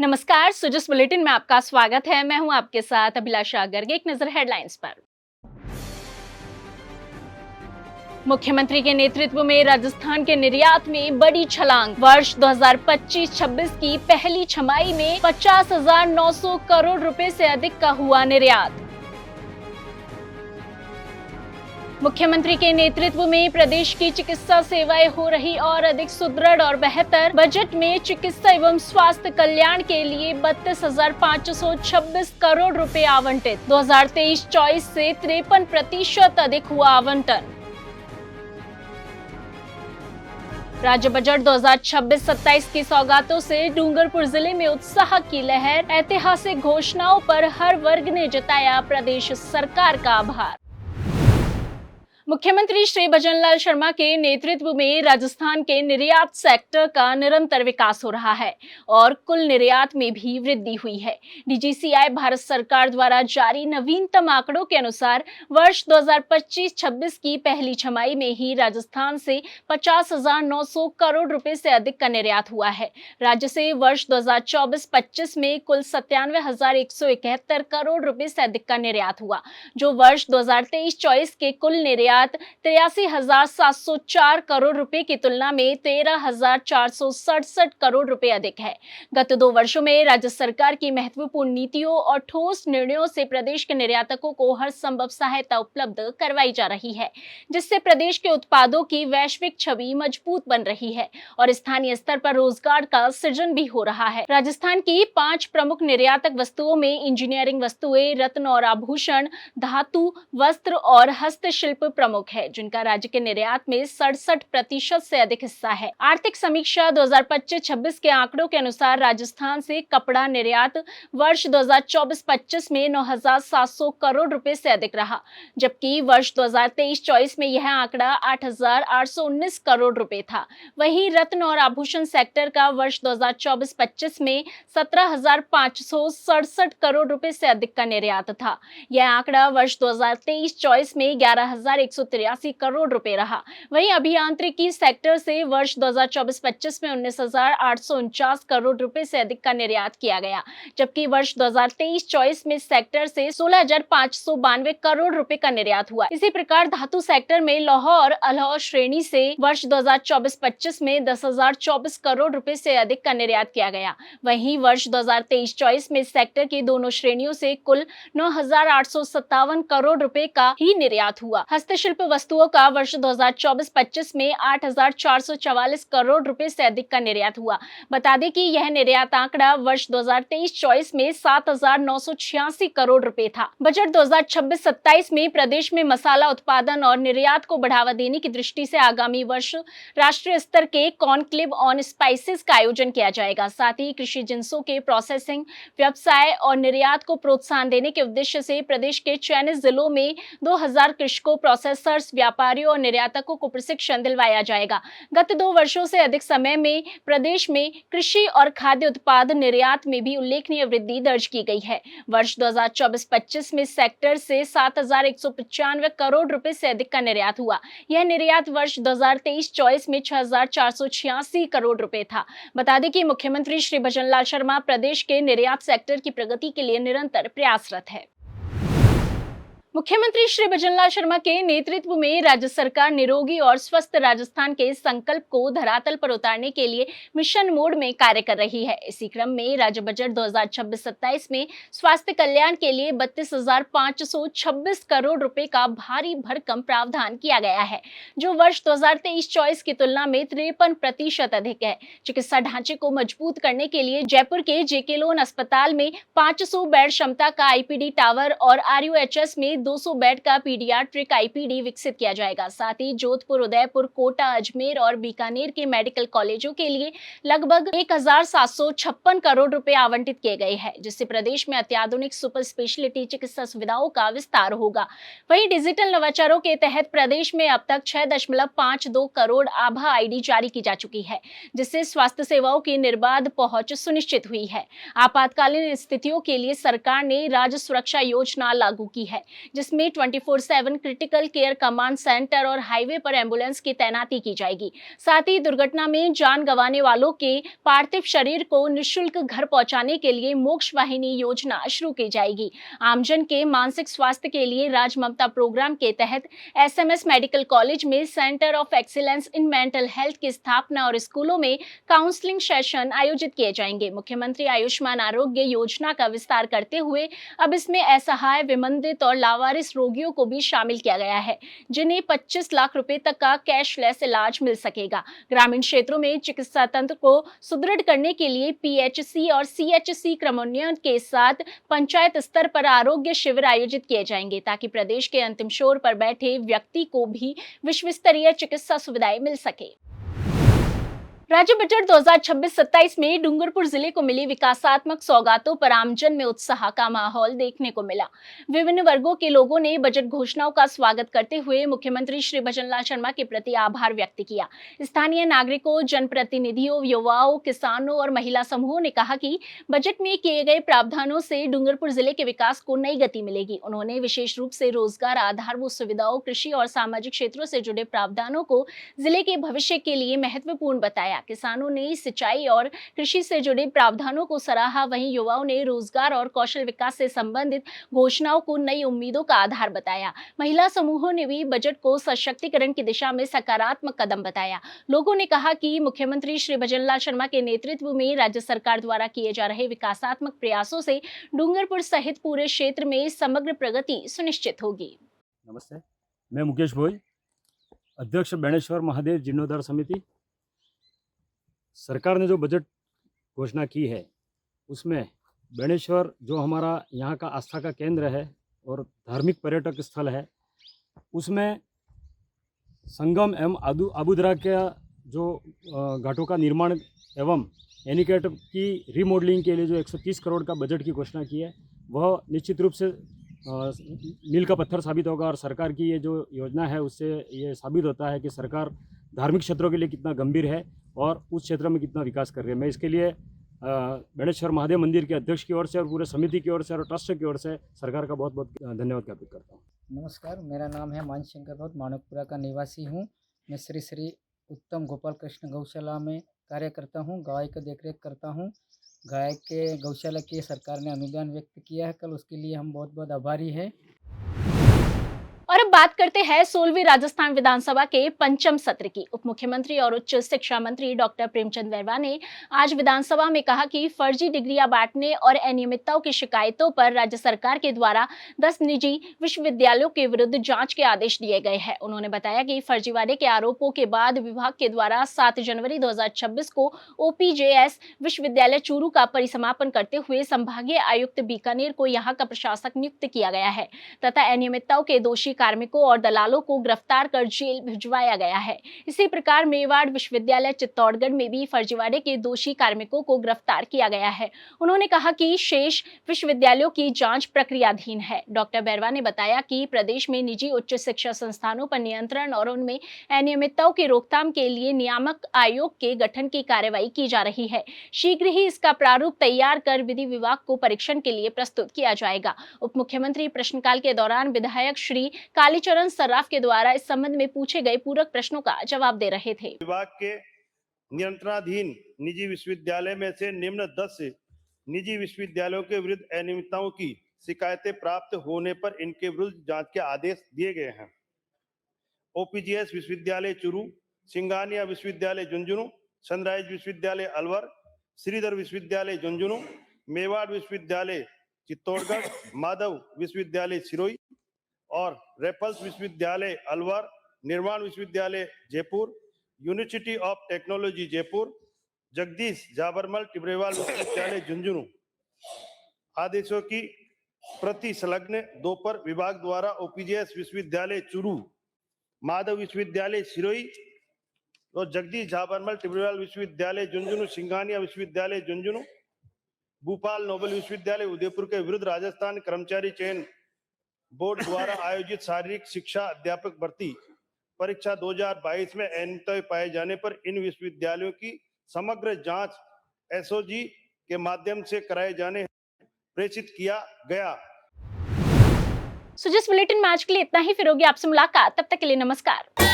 नमस्कार, सुजस बुलेटिन में आपका स्वागत है। मैं हूं आपके साथ अभिलाषा गर्ग। एक नजर हेडलाइंस पर। मुख्यमंत्री के नेतृत्व में राजस्थान के निर्यात में बड़ी छलांग। वर्ष 2025-26 की पहली छमाही में 50,900 करोड़ रुपए से अधिक का हुआ निर्यात। मुख्यमंत्री के नेतृत्व में प्रदेश की चिकित्सा सेवाएं हो रही और अधिक सुदृढ़ और बेहतर। बजट में चिकित्सा एवं स्वास्थ्य कल्याण के लिए 32,526 करोड़ रुपए आवंटित। 2023-24 से 53% अधिक हुआ आवंटन। राज्य बजट 2026-27 की सौगातों से डूंगरपुर जिले में उत्साह की लहर। ऐतिहासिक घोषणाओं पर हर वर्ग ने जताया प्रदेश सरकार का आभार। मुख्यमंत्री श्री भजनलाल शर्मा के नेतृत्व में राजस्थान के निर्यात सेक्टर का निरंतर विकास हो रहा है और कुल निर्यात में भी वृद्धि हुई है। डीजीसीआई भारत सरकार द्वारा जारी नवीनतम आंकड़ों के अनुसार वर्ष 2025-26 की पहली छमाही में ही राजस्थान से 50,900 करोड़ रुपए से अधिक का निर्यात हुआ है। राज्य से वर्ष 2024-25 में कुल 97,171 करोड़ रुपए से अधिक का निर्यात हुआ, जो वर्ष 2023-24 के कुल निर्यात 83,704 करोड़ रुपए की तुलना में 13,467 करोड़ रुपए अधिक है। गत 2 वर्षों में राज्य सरकार की महत्वपूर्ण नीतियों और ठोस निर्णयों से प्रदेश के निर्यातकों को हर संभव सहायता उपलब्ध करवाई जा रही है, जिससे प्रदेश के उत्पादों की वैश्विक छवि मजबूत बन रही है और स्थानीय स्तर पर रोजगार का सृजन भी हो रहा है। राजस्थान की 5 प्रमुख निर्यातक वस्तुओं में इंजीनियरिंग वस्तुएं, रत्न और आभूषण, धातु, वस्त्र और हस्तशिल्प प्रमुख है, जिनका राज्य के निर्यात में 67% से अधिक हिस्सा है। आर्थिक समीक्षा 2025-26 के आंकड़ों के अनुसार राजस्थान से कपड़ा निर्यात वर्ष 2024-25 में 9,700 करोड़ रुपए से अधिक रहा, जबकि वर्ष 2023-24 में यह आंकड़ा 8,819 करोड़ रुपए था। वहीं रत्न और आभूषण सेक्टर का वर्ष 2024-25 में 17,567 करोड़ रुपए से अधिक का निर्यात था। यह आंकड़ा वर्ष 2023-24 में 11,183 करोड़ रुपए रहा। वहीं अभियांत्रिकी सेक्टर से वर्ष 2024-25 में 19,849 करोड़ रुपए से अधिक का निर्यात किया गया, जबकि वर्ष 2023-24 में सेक्टर से 16,592 करोड़ रुपए का निर्यात हुआ। इसी प्रकार धातु सेक्टर में लौह और अलौह श्रेणी से वर्ष 2024-25 में 10,024 करोड़ रुपए से अधिक का निर्यात किया गया। वहीं वर्ष 2023-24 में सेक्टर की दोनों श्रेणियों से कुल 9,857 करोड़ रुपए का ही निर्यात हुआ। हस्तशिल्प वस्तुओं का वर्ष 2024-25 में 8,444 करोड़ रुपए से अधिक का निर्यात हुआ। बता दें कि यह निर्यात आंकड़ा वर्ष 2023-24 में 7,986 करोड़ रुपए था। बजट 2026-27 में प्रदेश में मसाला उत्पादन और निर्यात को बढ़ावा देने की दृष्टि से आगामी वर्ष राष्ट्रीय स्तर के कॉन्क्लेव ऑन स्पाइसेस का आयोजन किया जाएगा। साथ ही कृषि जिन्सों के प्रोसेसिंग, व्यवसाय और निर्यात को प्रोत्साहन देने के उद्देश्य से प्रदेश के चयनित जिलों में 2,000 कृषकों, प्रोसेसर्स, व्यापारियों और निर्यातकों को प्रशिक्षण दिलवाया जाएगा। गत 2 वर्षों से अधिक समय में प्रदेश में कृषि और खाद्य उत्पाद निर्यात में भी उल्लेखनीय वृद्धि दर्ज की गई है। वर्ष 2024-25 में सेक्टर से 7,195 करोड़ रुपए से अधिक का निर्यात हुआ। यह निर्यात वर्ष 2023-24 में 6,486 करोड़ रुपए था। बता दें कि मुख्यमंत्री श्री भजनलाल शर्मा प्रदेश के निर्यात सेक्टर की प्रगति के लिए निरंतर प्रयासरत है। मुख्यमंत्री श्री भजनलाल शर्मा के नेतृत्व में राज्य सरकार निरोगी और स्वस्थ राजस्थान के संकल्प को धरातल पर उतारने के लिए मिशन मोड में कार्य कर रही है। इसी क्रम में राज्य बजट 2026-27 में स्वास्थ्य कल्याण के लिए 32,526 करोड़ रुपए का भारी भरकम प्रावधान किया गया है, जो वर्ष 2023-24 की तुलना में 53% अधिक है। चिकित्सा ढांचे को मजबूत करने के लिए जयपुर के जेके लोन अस्पताल में 500 बेड क्षमता का आईपीडी टावर और आरयूएचएस में 200 बेड का पीडियाट्रिक आईपीडी विकसित किया जाएगा। साथ ही जोधपुर, उदयपुर, कोटा, अजमेर और बीकानेर के मेडिकल कॉलेजों के लिए लगभग 1,756 करोड़ रुपए आवंटित किए गए हैं, जिससे प्रदेश में अत्याधुनिक सुपर स्पेशलिटी चिकित्सा सुविधाओं का विस्तार होगा। वहीं डिजिटल नवाचारों के तहत प्रदेश में अब तक 6.52 करोड़ आभा आईडी जारी की जा चुकी है, जिससे स्वास्थ्य सेवाओं की निर्बाध पहुंच सुनिश्चित हुई है। आपातकालीन स्थितियों के लिए सरकार ने राज्य सुरक्षा योजना लागू की है। जिसमें 24/7 क्रिटिकल केयर कमांड सेंटर और हाईवे पर एम्बुलेंस की तैनाती की जाएगी। साथ ही दुर्घटना में जान गंवाने वालों के पार्थिव शरीर को निःशुल्क घर पहुंचाने के लिए मोक्ष वाहिनी योजना शुरू की जाएगी। आमजन के मानसिक स्वास्थ्य के लिए राज ममता प्रोग्राम के तहत एसएमएस मेडिकल कॉलेज में centre of excellence in mental health की स्थापना और स्कूलों में काउंसलिंग सेशन आयोजित किए जाएंगे। मुख्यमंत्री आयुष्मान आरोग्य योजना का विस्तार करते हुए अब इसमें असहाय, विमंदित और लावारिस रोगियों को भी शामिल किया गया है, जिन्हें 25 लाख रुपए तक का कैशलेस इलाज मिल सकेगा। ग्रामीण क्षेत्रों में चिकित्सा तंत्र को सुदृढ़ करने के लिए पीएचसी और सीएचसी क्रमोन्नयन के साथ पंचायत स्तर पर आरोग्य शिविर आयोजित किए जाएंगे, ताकि प्रदेश के अंतिम छोर पर बैठे व्यक्ति को भी विश्व स्तरीय चिकित्सा सुविधाएं मिल सके। राज्य बजट 2026-27 में डूंगरपुर जिले को मिली विकासात्मक सौगातों पर आमजन में उत्साह का माहौल देखने को मिला। विभिन्न वर्गों के लोगों ने बजट घोषणाओं का स्वागत करते हुए मुख्यमंत्री श्री भजनलाल शर्मा के प्रति आभार व्यक्त किया। स्थानीय नागरिकों, जनप्रतिनिधियों, युवाओं, किसानों और महिला समूहों ने कहा कि बजट में किए गए प्रावधानों से डूंगरपुर जिले के विकास को नई गति मिलेगी। उन्होंने विशेष रूप से रोजगार, आधारभूत सुविधाओं, कृषि और सामाजिक क्षेत्रों से जुड़े प्रावधानों को जिले के भविष्य के लिए महत्वपूर्ण बताया। किसानों ने सिंचाई और कृषि से जुड़े प्रावधानों को सराहा, वहीं युवाओं ने रोजगार और कौशल विकास से संबंधित घोषणाओं को नई उम्मीदों का आधार बताया। महिला समूहों ने भी बजट को सशक्तिकरण की दिशा में सकारात्मक कदम बताया। लोगों ने कहा कि मुख्यमंत्री श्री भजनलाल शर्मा के नेतृत्व में राज्य सरकार द्वारा किए जा रहे विकासात्मक प्रयासों से डूंगरपुर सहित पूरे क्षेत्र में समग्र प्रगति सुनिश्चित होगी। नमस्ते, मैं मुकेश भोई, अध्यक्ष बेणेश्वर महादेव जीर्णोद्धार समिति। सरकार ने जो बजट घोषणा की है उसमें बेणेश्वर जो हमारा यहाँ का आस्था का केंद्र है और धार्मिक पर्यटक स्थल है, उसमें संगम एवं आबूदरा के जो घाटों का निर्माण एवं एनीकट की रीमॉडलिंग के लिए जो 130 करोड़ का बजट की घोषणा की है, वह निश्चित रूप से मील का पत्थर साबित होगा। और सरकार की ये जो योजना है उससे ये साबित होता है कि सरकार धार्मिक क्षेत्रों के लिए कितना गंभीर है और उस क्षेत्र में कितना विकास कर रही है। मैं इसके लिए बेणेश्वर महादेव मंदिर के अध्यक्ष की ओर से और पूरे समिति की ओर से और ट्रस्ट की ओर से सरकार का बहुत बहुत धन्यवाद ज्ञापित करता हूँ। नमस्कार, मेरा नाम है मान शंकर भट्ट, मानकपुरा का निवासी हूँ। मैं श्री श्री उत्तम गोपाल कृष्ण गौशाला में कार्य करता हूँ, गाय का देखरेख करता हूँ। गाय के गौशाला के सरकार ने अनुदान व्यक्त किया है कल, उसके लिए हम बहुत बहुत आभारी हैं। और अब बात करते हैं 16वीं राजस्थान विधानसभा के पंचम सत्र की। उप मुख्यमंत्री और उच्च शिक्षा मंत्री डॉक्टर प्रेमचंद बैरवा ने आज विधानसभा में कहा कि फर्जी डिग्रियां बांटने और अनियमितताओं की शिकायतों पर राज्य सरकार के द्वारा 10 निजी विश्वविद्यालयों के विरुद्ध जांच के आदेश दिए गए हैं। उन्होंने बताया कि फर्जीवाड़े के आरोपों के बाद विभाग के द्वारा 7 जनवरी 2026 को ओपीजेएस विश्वविद्यालय चूरू का परिसमापन करते हुए संभागीय आयुक्त बीकानेर को यहाँ का प्रशासक नियुक्त किया गया है तथा अनियमितताओं के दोषी कार्मिकों और दलालों को गिरफ्तार कर जेल भिजवाया गया है। इसी प्रकार मेवाड़ विश्वविद्यालय चित्तौड़गढ़ में भी फर्जीवाड़े के दोषी कार्मिकों को गिरफ्तार किया गया है। उन्होंने कहा कि शेष विश्वविद्यालयों की जांच प्रक्रियाधीन है। डॉक्टर बैरवा ने बताया कि प्रदेश में निजी उच्च शिक्षा संस्थानों पर नियंत्रण और उनमें अनियमितताओं की रोकथाम के लिए नियामक आयोग के गठन की कार्रवाई की जा रही है। शीघ्र ही इसका प्रारूप तैयार कर विधि विभाग को परीक्षण के लिए प्रस्तुत किया जाएगा। उप मुख्यमंत्री प्रश्नकाल के दौरान विधायक श्री कालीचरण सर्राफ के द्वारा इस संबंध में पूछे गए पूरक प्रश्नों का जवाब दे रहे थे। विभाग के नियंत्रणाधीन निजी विश्वविद्यालय में से निम्न 10 निजी विश्वविद्यालयों के विरुद्ध अनियमितताओं की शिकायतें प्राप्त होने पर इनके विरुद्ध जांच के आदेश दिए गए हैं। ओपीजीएस विश्वविद्यालय चूरू, सिंगानिया विश्वविद्यालय झुंझुनू, सनराइज विश्वविद्यालय अलवर, श्रीधर विश्वविद्यालय झुंझुनू, मेवाड़ विश्वविद्यालय चित्तौड़गढ़, माधव विश्वविद्यालय सिरोही और रेपल्स विश्वविद्यालय अलवर, निर्माण विश्वविद्यालय Jaipur, university of technology Jaipur, Jagdish Jabarmal Tibrewal विश्वविद्यालय झुंझुनू आदेशों की प्रति संलग्न 2 पर विभाग द्वारा ओपीजीएस विश्वविद्यालय चूरू, माधव विश्वविद्यालय सिरोही और जगदीश जाबरमल टिब्रेवाल विश्वविद्यालय झुंझुनू, सिंगानिया विश्वविद्यालय झुंझुनू, भूपाल नोबल विश्वविद्यालय उदयपुर के विरुद्ध राजस्थान कर्मचारी चयन बोर्ड द्वारा आयोजित शारीरिक शिक्षा अध्यापक भर्ती परीक्षा 2022 में अनियमितताएं पाए जाने पर इन विश्वविद्यालयों की समग्र जांच एसओजी के माध्यम से कराए जाने प्रेषित किया गया। सो जिस बुलेटिन में आज के लिए इतना ही, फिर होगी आपसे मुलाकात, तब तक के लिए नमस्कार।